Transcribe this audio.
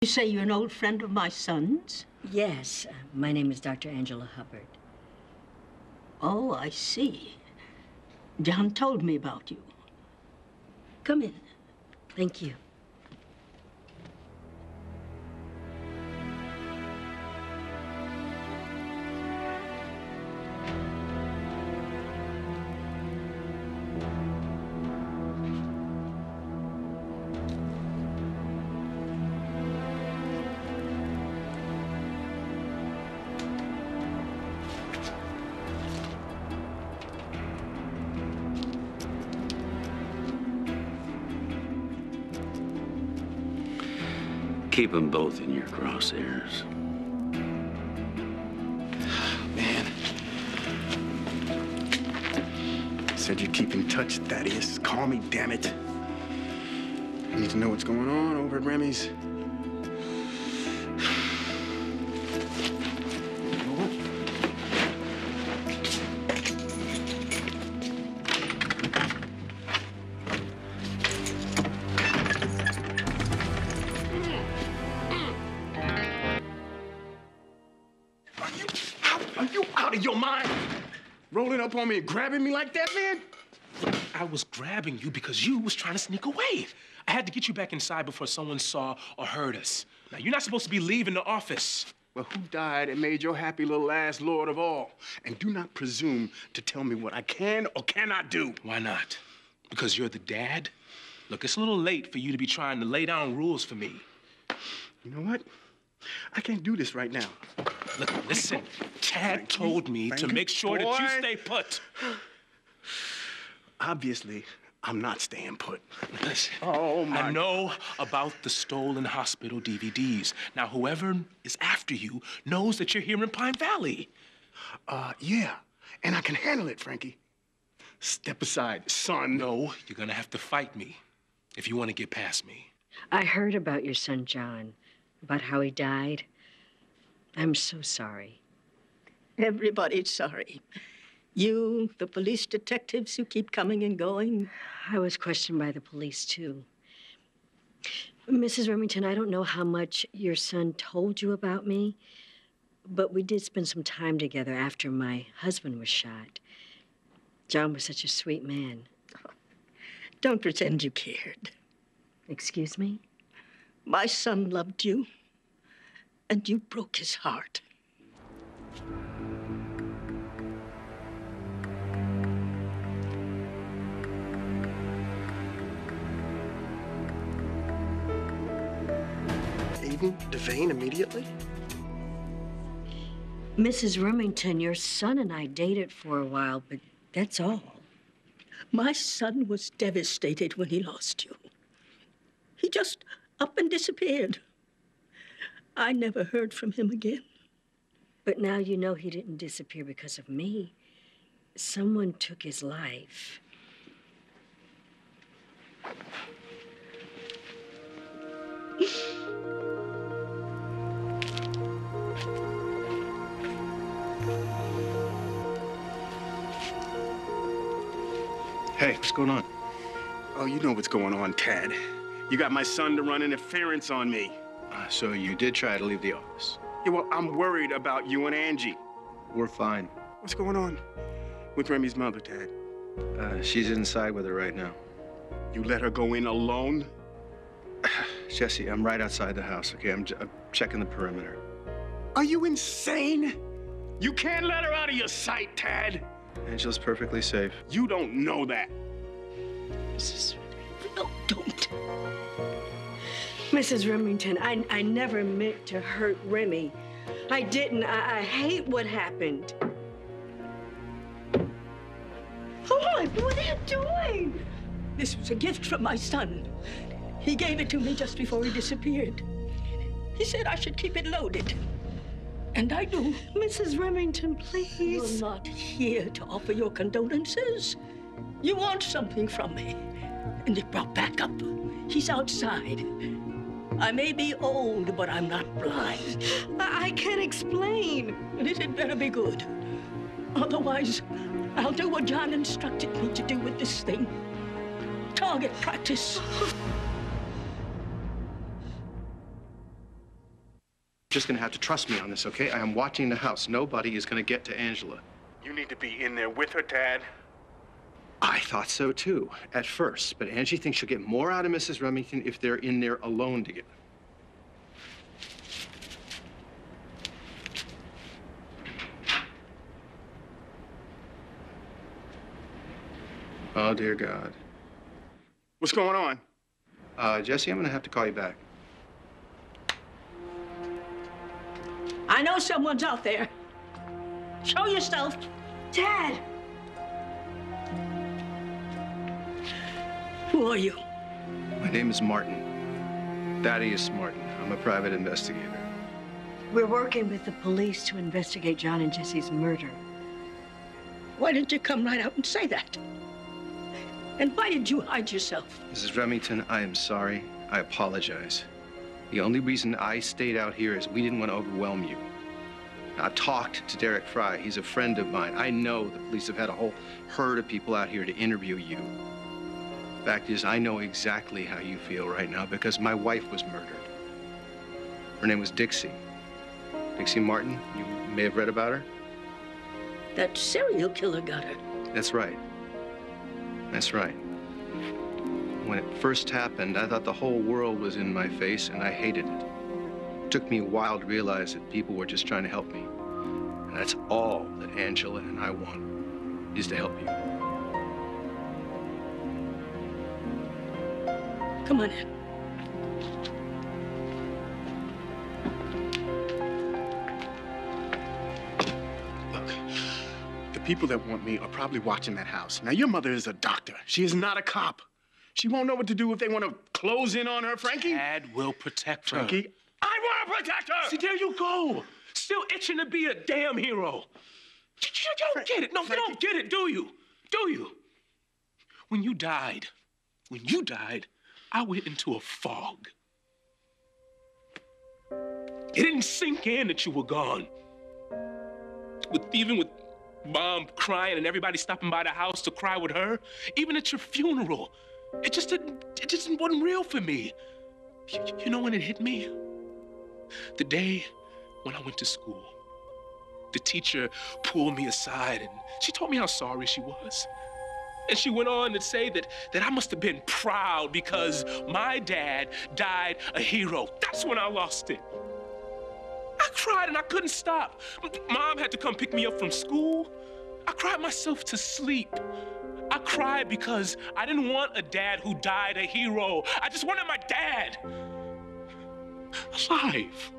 You say you're an old friend of my son's? Yes, my name is Dr. Angela Hubbard. Oh, I see. John told me about you. Come in. Thank you. Keep them both in your crosshairs. Man. Said you'd keep in touch, Thaddeus. Call me, damn it. I need to know what's going on over at Remy's. Your mind rolling up on me and grabbing me like that, man? I was grabbing you because you was trying to sneak away. I had to get you back inside before someone saw or heard us. Now, you're not supposed to be leaving the office. Well, who died and made your happy little ass lord of all? And do not presume to tell me what I can or cannot do. Why not? Because you're the dad? Look, it's a little late for you to be trying to lay down rules for me. You know what? I can't do this right now. Look, listen. Tad told me to make sure that you stay put. Obviously, I'm not staying put. Listen, oh, my... I know about the stolen hospital DVDs. Now, whoever is after you knows that you're here in Pine Valley. Yeah, and I can handle it, Frankie. Step aside, son. No, you're gonna have to fight me if you want to get past me. I heard about your son, John, about how he died. I'm so sorry. Everybody's sorry. You, the police detectives who keep coming and going. I was questioned by the police, too. Mrs. Remington, I don't know how much your son told you about me, but we did spend some time together after my husband was shot. John was such a sweet man. Oh, don't pretend you cared. Excuse me? My son loved you, and you broke his heart. Aiden Devane immediately? Mrs. Remington, your son and I dated for a while, but that's all. My son was devastated when he lost you. He just up and disappeared. I never heard from him again. But now you know he didn't disappear because of me. Someone took his life. Hey, what's going on? Oh, you know what's going on, Tad. You got my son to run interference on me. So you did try to leave the office? Yeah, well, I'm worried about you and Angie. We're fine. What's going on with Remy's mother, Tad? She's inside with her right now. You let her go in alone? Jesse, I'm right outside the house, okay? I'm checking the perimeter. Are you insane? You can't let her out of your sight, Tad. Angela's perfectly safe. You don't know that. No, don't. Mrs. Remington, I never meant to hurt Remy. I didn't. I hate what happened. Oh, what are you doing? This was a gift from my son. He gave it to me just before he disappeared. He said I should keep it loaded. And I do. Mrs. Remington, please. You're not here to offer your condolences. You want something from me. And it brought back up. He's outside. I may be old, but I'm not blind. I can't explain. And it had better be good. Otherwise, I'll do what John instructed me to do with this thing. Target practice. just gonna have to trust me on this, okay? I am watching the house. Nobody is gonna get to Angela. You need to be in there with her, Dad. I thought so too, at first, but Angie thinks she'll get more out of Mrs. Remington if they're in there alone together. Oh, dear God. What's going on? Jesse, I'm gonna have to call you back. I know someone's out there. Show yourself. Dad! Who are you? My name is Martin. Thaddeus Martin. I'm a private investigator. We're working with the police to investigate John and Jesse's murder. Why didn't you come right out and say that? And why did you hide yourself? Mrs. Remington, I am sorry. I apologize. The only reason I stayed out here is we didn't want to overwhelm you. I talked to Derek Fry. He's a friend of mine. I know the police have had a whole herd of people out here to interview you. Fact is, I know exactly how you feel right now because my wife was murdered. Her name was Dixie. Dixie Martin. You may have read about her. That serial killer got her. That's right. That's right. When it first happened, I thought the whole world was in my face, and I hated it. It took me a while to realize that people were just trying to help me. And that's all that Angela and I want, is to help you. Come on in. Look, the people that want me are probably watching that house. Now, your mother is a doctor. She is not a cop. She won't know what to do if they want to close in on her, Frankie. Dad will protect her. Frankie, I want to protect her! See, there you go. Still itching to be a damn hero. You don't get it. No, you don't get it, do you? Do you? When you died, I went into a fog. It didn't sink in that you were gone. Even with Mom crying and everybody stopping by the house to cry with her, even at your funeral, it just wasn't real for me. You know when it hit me? The day when I went to school. The teacher pulled me aside and she told me how sorry she was. And she went on to say that I must have been proud because my dad died a hero. That's when I lost it. I cried and I couldn't stop. Mom had to come pick me up from school. I cried myself to sleep. I cried because I didn't want a dad who died a hero. I just wanted my dad alive.